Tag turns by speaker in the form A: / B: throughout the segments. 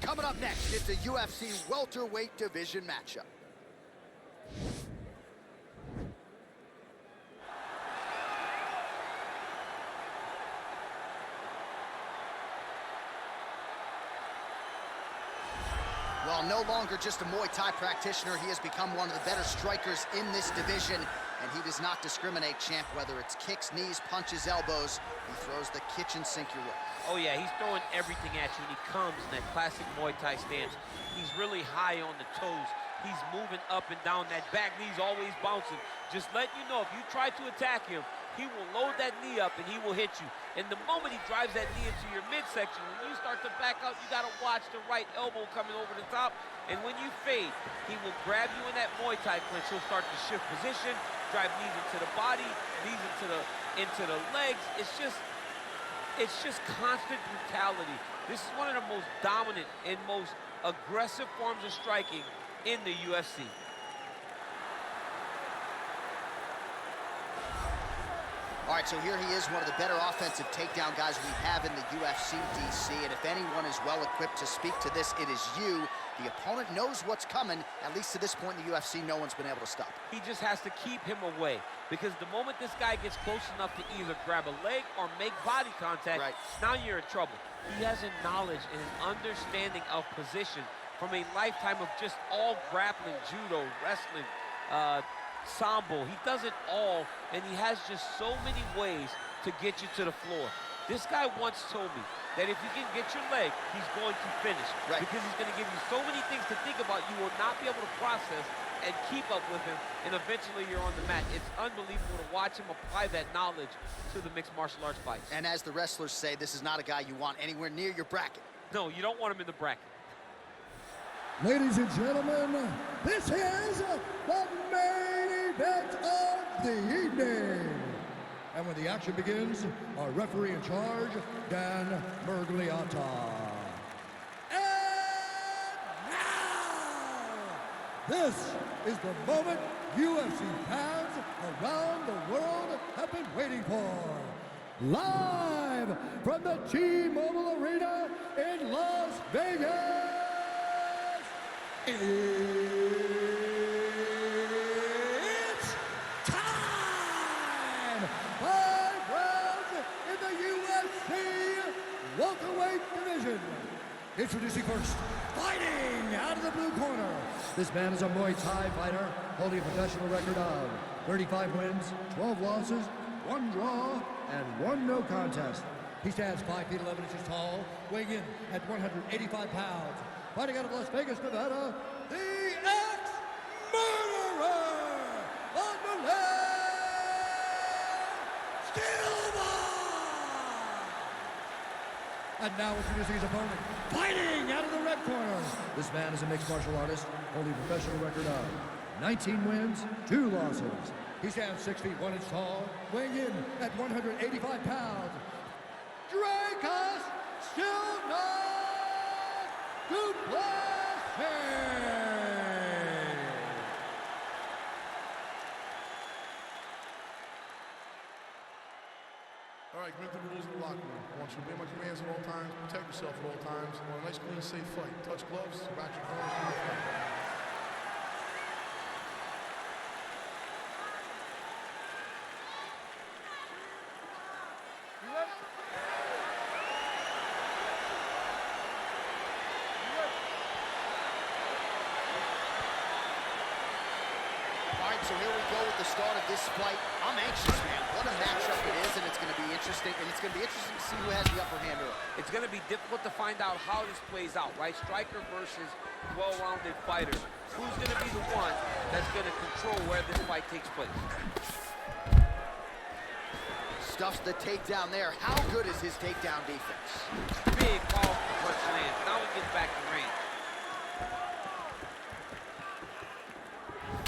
A: Coming up next, it's a UFC welterweight division matchup. Well, no longer just a Muay Thai practitioner, he has become one of the better strikers in this division, and he does not discriminate, champ, whether it's kicks, knees, punches, elbows. He throws the kitchen sink your way.
B: Oh yeah, he's throwing everything at you, and he comes in that classic Muay Thai stance. He's really high on the toes. He's moving up and down. That back knee's always bouncing. Just letting you know, if you try to attack him, he will load that knee up and he will hit you. And the moment he drives that knee into your midsection, when you start to back out, you gotta watch the right elbow coming over the top. And when you fade, he will grab you in that Muay Thai clinch. He'll start to shift position, drive knees into the body, knees into the legs. It's just constant brutality. This is one of the most dominant and most aggressive forms of striking in the UFC.
A: All right, so here he is, one of the better offensive takedown guys we have in the UFC, DC. And if anyone is well-equipped to speak to this, it is you. The opponent knows what's coming. At least to this point in the UFC, no one's been able to stop him.
B: He just has to keep him away, because the moment this guy gets close enough to either grab a leg or make body contact, now you're in trouble. He has a knowledge and an understanding of position from a lifetime of just all grappling, judo, wrestling, sambo. He does it all, and he has just so many ways to get you to the floor. This guy once told me that if you can get your leg, he's going to finish. Because he's going to give you so many things to think about, you will not be able to process and keep up with him, and eventually you're on the mat. It's unbelievable to watch him apply that knowledge to the mixed martial arts fights.
A: And as the wrestlers say, this is not a guy you want anywhere near your bracket.
B: No, you don't want him in the bracket.
C: Ladies and gentlemen, this is the main event of the evening. And when the action begins, our referee in charge, Dan Mergliata. And now, this is the moment UFC fans around the world have been waiting for. Live from the T-Mobile Arena in Las Vegas. It's time! 5 rounds in the UFC welterweight division. Introducing first, fighting out of the blue corner. This man is a Muay Thai fighter holding a professional record of 35 wins, 12 losses, 1 draw, and 1 no contest. He stands 5 feet 11 inches tall, weighing in at 185 pounds. Fighting out of Las Vegas, Nevada, the ex-murderer, Wanderlei, Silva! And now introducing his opponent, fighting out of the red corner. This man is a mixed martial artist, holding a professional record of 19 wins, 2 losses. He stands 6 feet 1 inch tall, weighing in at 185 pounds. Dricus Silva! To Plessis!
D: All right, commit to the rules of the locker room. I want you to obey my commands at all times, protect yourself at all times. I want a nice, clean, safe fight. Touch gloves, back your corners,
A: So here we go with the start of this fight. I'm anxious, man. What a matchup it is, and it's going to be interesting. And it's going to be interesting to see who has the upper hand early.
B: It's going to be difficult to find out how this plays out, right? Striker versus well-rounded fighter. Who's going to be the one that's going to control where this fight takes place?
A: Stuffs the takedown there. How good is his takedown defense?
B: Big, powerful punch lands. Now he gets back to range.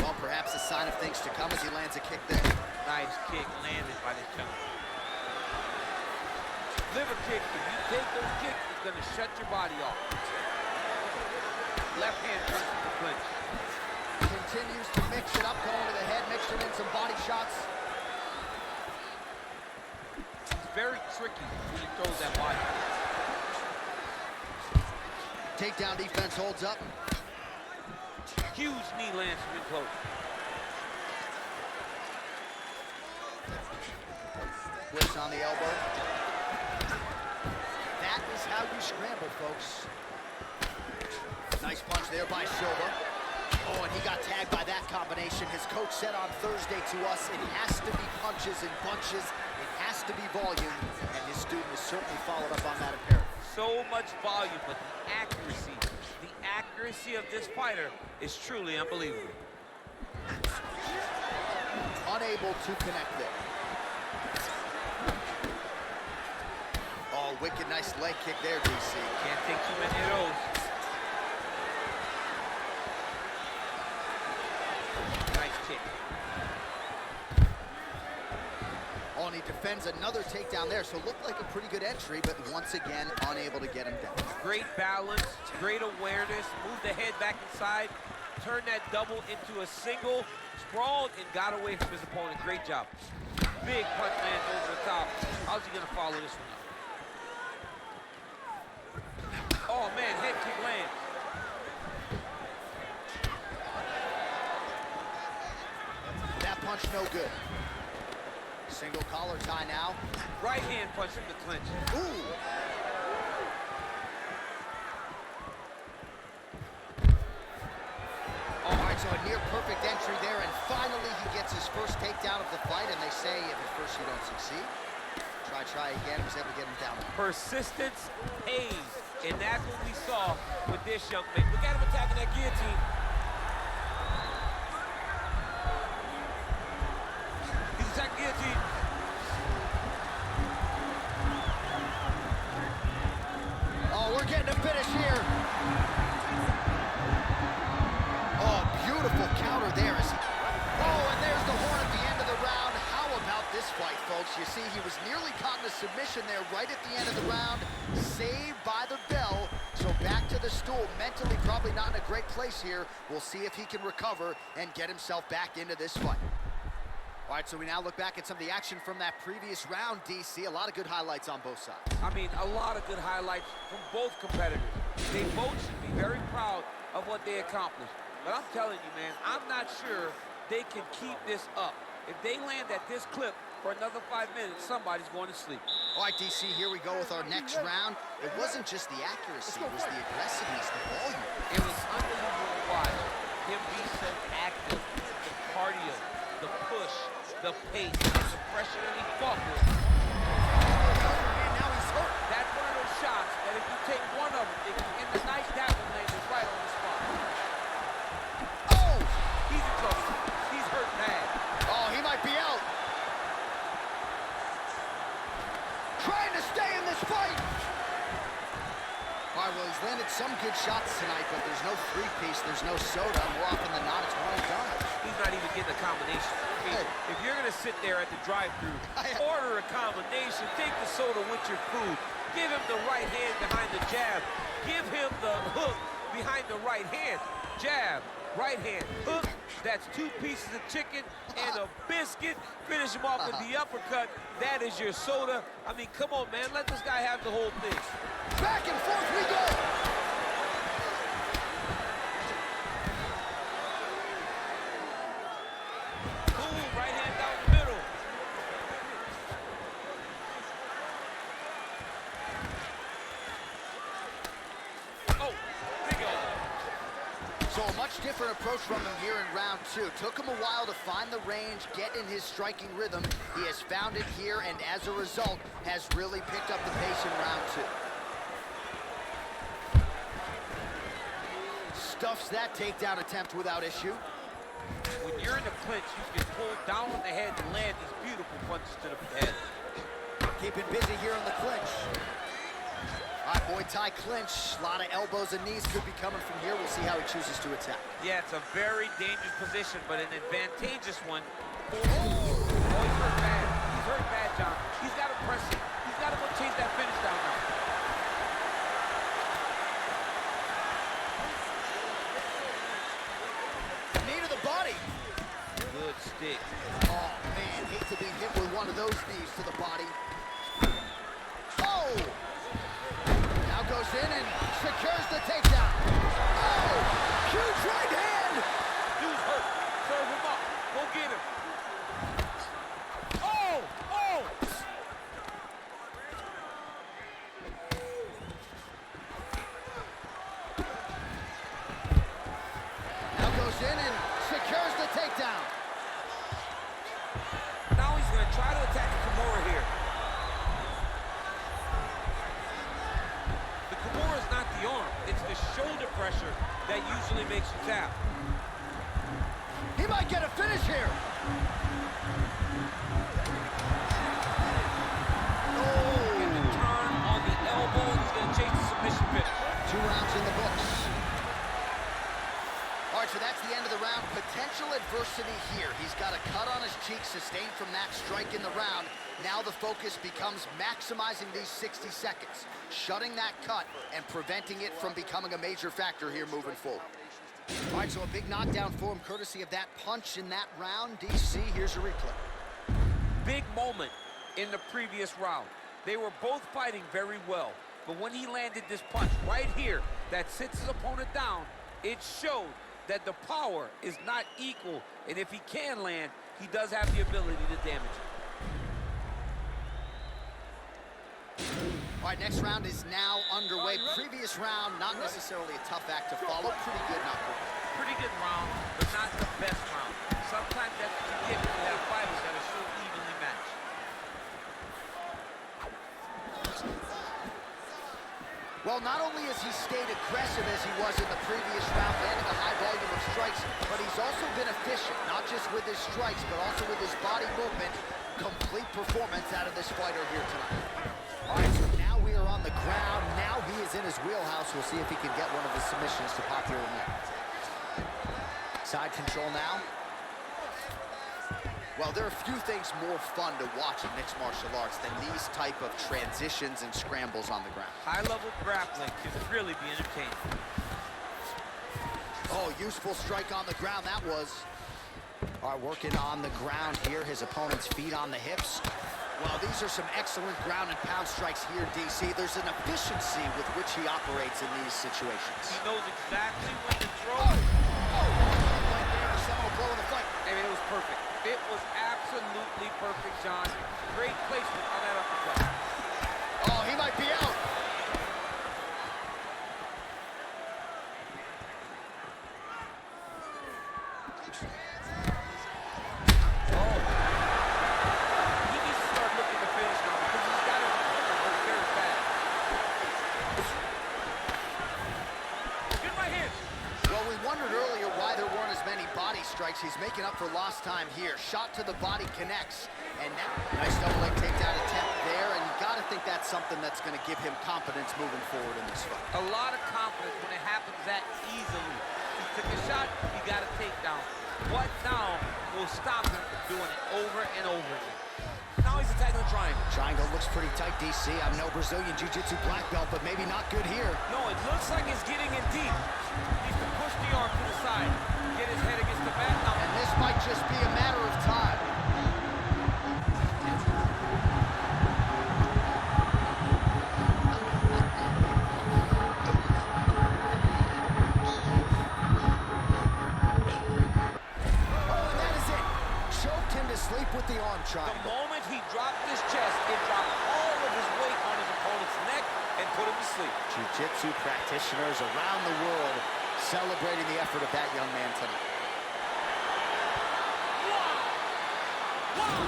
A: Well, perhaps a sign of things to come as he lands a kick there.
B: Nice kick landed by this gentleman. Liver kick, if you take those kicks, it's going to shut your body off. Left hand turns to the clinch.
A: Continues to mix it up, going to the head, mixing in some body shots.
B: It's very tricky when he throws that body.
A: Takedown defense holds up.
B: Huge knee lands from in close.
A: Whips on the elbow. That is how you scramble, folks. Nice punch there by Silva. Oh, and he got tagged by that combination. His coach said on Thursday to us, it has to be punches and bunches. It has to be volume. And his student has certainly followed up on that apparently.
B: So much volume, but the accuracy of this fighter is truly unbelievable.
A: Unable to connect there. Oh, wicked nice leg kick there, DC.
B: Can't take too many of those. Nice kick.
A: Oh, and he defends another takedown there, so looked like a pretty good entry, but once again, unable to get him down.
B: Great balance, great awareness, moved the head back inside, turned that double into a single, sprawled, and got away from his opponent. Great job. Big punch lands over the top. How's he gonna follow this one up? Oh man, head kick lands.
A: That punch no good. Single collar tie now.
B: Right hand punch from the clinch.
A: Ooh. All right, so a near perfect entry there, and finally he gets his first takedown of the fight, and they say if at first you don't succeed, try again. He was able to get him down.
B: Persistence pays, and that's what we saw with this young man. Look at him attacking that guillotine. He's attacking guillotine.
A: Oh, we're getting a finish here. Oh, beautiful counter there. Oh, and there's the horn at the end of the round. How about this fight, folks? You see, he was nearly caught in a submission there right at the end of the round. Saved by the bell. So back to the stool. Mentally, probably not in a great place here. We'll see if he can recover and get himself back into this fight. All right, so we now look back at some of the action from that previous round, DC. A lot of good highlights on both sides.
B: I mean, a lot of good highlights from both competitors. They both should be very proud of what they accomplished. But I'm telling you, man, I'm not sure they can keep this up. If they land at this clip for another 5 minutes, somebody's going to sleep.
A: All right, DC, here we go with our next round. It wasn't just the accuracy, it was the aggressiveness, the volume.
B: It was unbelievable to watch him be so active. The cardio, the push, the pace, the pressure that he fought with.
A: And now he's hurt.
B: That's one of those shots that if you take one of them, in the night that one lands right on the spot.
A: Oh!
B: He's in trouble. He's hurt bad.
A: Oh, he might be out. Trying to stay in this fight. All right, well, he's landed some good shots tonight, but there's no three-piece, there's no soda. More often than not, it's one and done.
B: He's not even getting a combination. I mean, if you're going to sit there at the drive-thru, order a combination, take the soda with your food, give him the right hand behind the jab, give him the hook behind the right hand, jab, right hand, hook. That's 2 pieces of chicken and a biscuit. Finish him off with the uppercut. That is your soda. I mean, come on, man. Let this guy have the whole thing.
A: Back and forth we go.
B: Boom, right hand down the middle. Oh, big elbow.
A: So a much different approach from him here in round 2. Took him a while to find the range, get in his striking rhythm. He has found it here, and as a result, has really picked up the pace in round 2. Stuffs that takedown attempt without issue.
B: When you're in the clinch, you can pull down on the head and land these beautiful punches to the head.
A: Keeping busy here in the clinch. All right, Muay Thai clinch. A lot of elbows and knees could be coming from here. We'll see how he chooses to attack.
B: Yeah, it's a very dangerous position, but an advantageous one. Oh, he's hurt bad. He's hurt bad, John. He's got to press it. He's got to go chase that finish down now.
A: Knee to the body.
B: Good stick.
A: Oh, man, hate to be hit with one of those knees to the body. Oh! Now goes in and secures the takedown. Oh, huge right hand.
B: Dude's hurt. Serve him up. Go get him. Oh! Oh!
A: Now goes in and secures the takedown.
B: Now he's going to try to attack the Kimura here. The Kimura is not the arm. It's the shoulder pressure that usually makes you tap.
A: He might get a finish here. Oh!
B: In the turn on the elbow, he's going to chase the submission finish.
A: 2 rounds in the books. All right, so that's the end of the round. Potential adversity here. He's got a cut on his cheek sustained from that strike in the round. Now the focus becomes maximizing these 60 seconds, shutting that cut and preventing it from becoming a major factor here moving forward. All right, so a big knockdown for him courtesy of that punch in that round. DC, here's a replay.
B: Big moment in the previous round. They were both fighting very well, but when he landed this punch right here that sits his opponent down, it showed that the power is not equal, and if he can land, he does have the ability to damage it.
A: All right, next round is now underway. Previous round, not necessarily a tough act to follow. Pretty good, not good.
B: Pretty good round, but not the best round. Sometimes that's what you get when you have fighters that are so evenly matched.
A: Well, not only has he stayed aggressive as he was in the previous round, landing a high volume of strikes, but he's also been efficient, not just with his strikes, but also with his body movement. Complete performance out of this fighter here tonight. All right, so now we are on the ground. Now he is in his wheelhouse. We'll see if he can get one of his submissions to pop here in there. Side control now. Well, there are a few things more fun to watch in mixed martial arts than these type of transitions and scrambles on the ground.
B: High-level grappling can really be entertaining.
A: Oh, useful strike on the ground, that was. All right, working on the ground here. His opponent's feet on the hips. Well, these are some excellent ground and pound strikes here, DC. There's an efficiency with which he operates in these situations.
B: He knows exactly when to throw.
A: Right there, a seminal blow in the fight.
B: I mean, it was perfect. It was absolutely perfect, John. Great placement on that uppercut.
A: Oh, he might be out. Strikes. He's making up for lost time here. Shot to the body connects. And now, nice double leg takedown attempt there. And you got to think that's something that's going to give him confidence moving forward in this fight.
B: A lot of confidence when it happens that easily. He took a shot, he got a takedown. What now will stop him from doing it over and over again? Now he's attacking the triangle.
A: Triangle looks pretty tight, DC. I'm no Brazilian Jiu-Jitsu black belt, but maybe not good here.
B: No, it looks like it's getting in deep. Needs to push the arm to the side. Get his head against the mat now.
A: And this might just be a matter of time. Oh, and that is it. Choked him to sleep with the arm triangle.
B: The moment he dropped his chest, it dropped all of his weight on his opponent's neck and put him to sleep.
A: Jiu-Jitsu practitioners around the world celebrating the effort of that young man tonight.
B: Wow!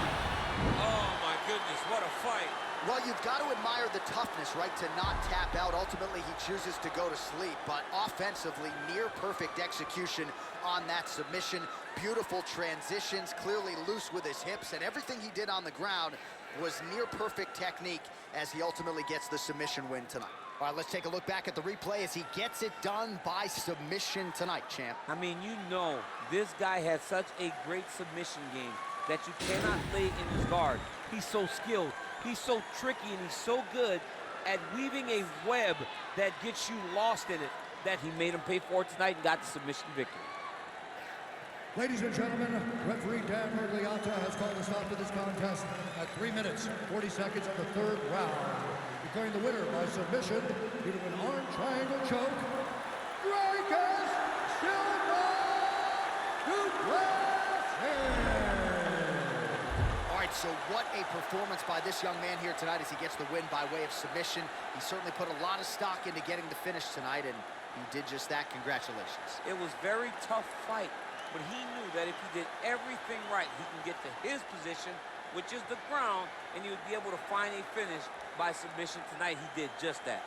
B: Oh, my goodness, what a fight.
A: Well, you've got to admire the toughness, right, to not tap out. Ultimately, he chooses to go to sleep, but offensively, near-perfect execution on that submission. Beautiful transitions, clearly loose with his hips, and everything he did on the ground was near-perfect technique as he ultimately gets the submission win tonight. All right, let's take a look back at the replay as he gets it done by submission tonight, champ.
B: I mean, you know, this guy has such a great submission game that you cannot lay in his guard. He's so skilled, he's so tricky, and he's so good at weaving a web that gets you lost in it that he made him pay for it tonight and got the submission victory.
C: Ladies and gentlemen, referee Dan Mergliata has has called a stop to this contest at 3 minutes, 40 seconds of the third round. Declaring the winner by submission due to an arm triangle choke, Dricus Silva to Plessis.
A: All right, so what a performance by this young man here tonight as he gets the win by way of submission. He certainly put a lot of stock into getting the finish tonight, and he did just that. Congratulations.
B: It was very tough fight, but he knew that if he did everything right, he can get to his position, which is the ground, and he would be able to find a finish by submission tonight. He did just that.